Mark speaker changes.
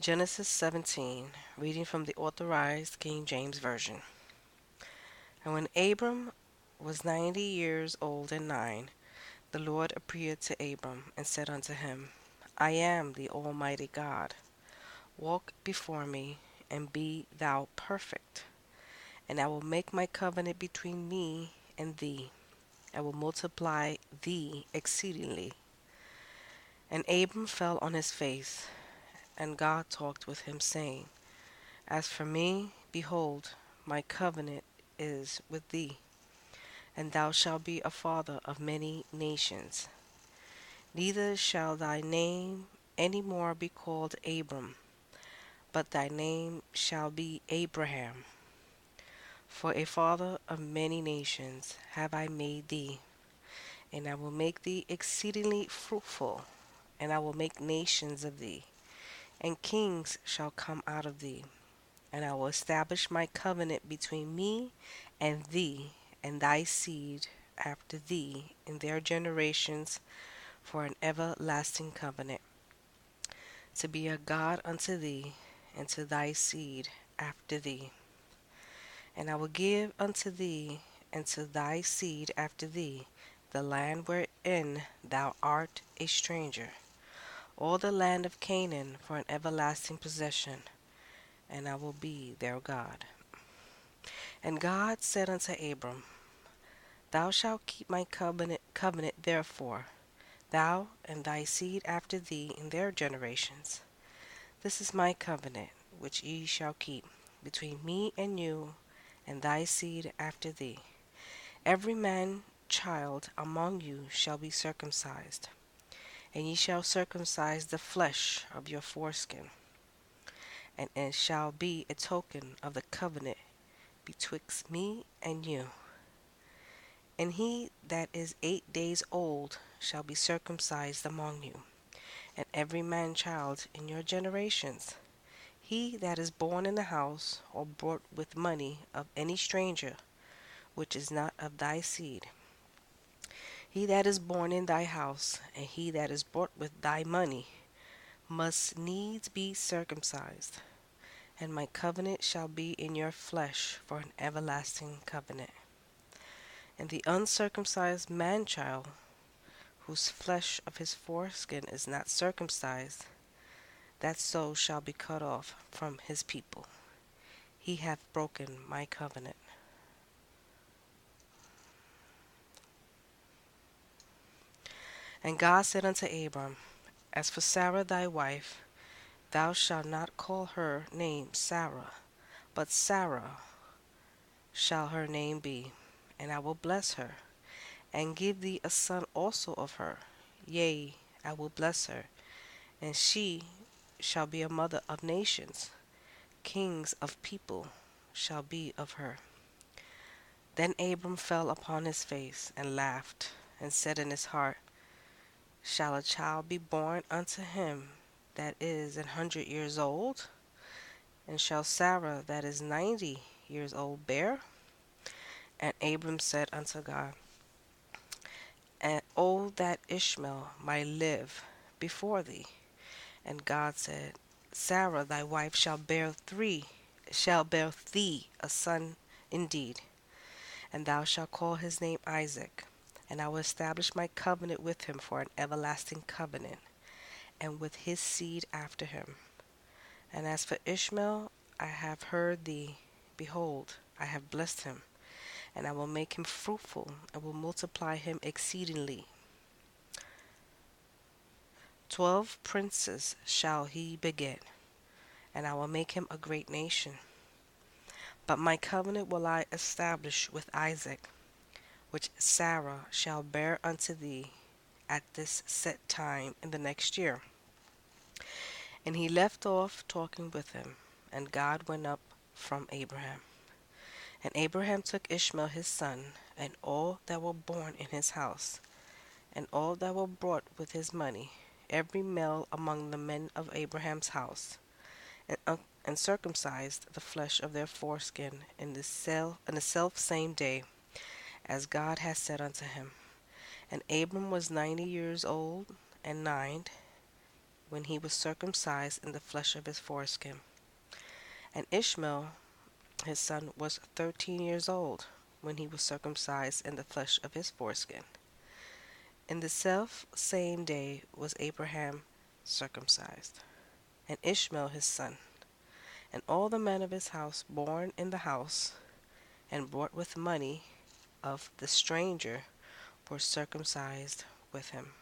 Speaker 1: Genesis 17, reading from the Authorized King James Version. And when Abram was 90 years old and 9, the Lord appeared to Abram and said unto him, I am the Almighty God. Walk before me, and be thou perfect. And I will make my covenant between me and thee. I will multiply thee exceedingly. And Abram fell on his face, and God talked with him, saying, As for me, behold, my covenant is with thee, and thou shalt be a father of many nations. Neither shall thy name any more be called Abram, but thy name shall be Abraham. For a father of many nations have I made thee, and I will make thee exceedingly fruitful, and I will make nations of thee, and kings shall come out of thee. And I will establish my covenant between me and thee and thy seed after thee in their generations for an everlasting covenant, to be a God unto thee and to thy seed after thee. And I will give unto thee and to thy seed after thee the land wherein thou art a stranger, all the land of Canaan for an everlasting possession, and I will be their God. And God said unto Abram, Thou shalt keep my covenant therefore, thou and thy seed after thee in their generations. This is my covenant, which ye shall keep, between me and you, and thy seed after thee. Every man child among you shall be circumcised, and ye shall circumcise the flesh of your foreskin, and it shall be a token of the covenant betwixt me and you. And he that is 8 days old shall be circumcised among you, and every man child in your generations. He that is born in the house, or bought with money of any stranger, which is not of thy seed. He that is born in thy house, and he that is bought with thy money, must needs be circumcised. And my covenant shall be in your flesh for an everlasting covenant. And the uncircumcised man child, whose flesh of his foreskin is not circumcised, that soul shall be cut off from his people. He hath broken my covenant. And God said unto Abram, As for Sarah thy wife, thou shalt not call her name Sarah, but Sarah shall her name be, and I will bless her, and give thee a son also of her. Yea, I will bless her, and she shall be a mother of nations. Kings of people shall be of her. Then Abram fell upon his face, and laughed, and said in his heart, Shall a child be born unto him that is 100 years old? And shall Sarah that is 90 years old bear? And Abram said unto God, And oh, that Ishmael might live before thee. And God said, Sarah thy wife shall bear thee a son indeed, and thou shalt call his name Isaac. And I will establish my covenant with him for an everlasting covenant, and with his seed after him. And as for Ishmael, I have heard thee. Behold, I have blessed him, and I will make him fruitful, and will multiply him exceedingly. 12 princes shall he beget, and I will make him a great nation. But my covenant will I establish with Isaac, which Sarah shall bear unto thee at this set time in the next year. And he left off talking with him, and God went up from Abraham. And Abraham took Ishmael his son, and all that were born in his house, and all that were bought with his money, every male among the men of Abraham's house, and circumcised the flesh of their foreskin in the self same day, as God had said unto him. And Abram was 90 years old and 9 when he was circumcised in the flesh of his foreskin. And Ishmael his son was 13 years old when he was circumcised in the flesh of his foreskin. In the self same day was Abraham circumcised, and Ishmael his son, and all the men of his house born in the house, and brought with money of the stranger, were circumcised with him.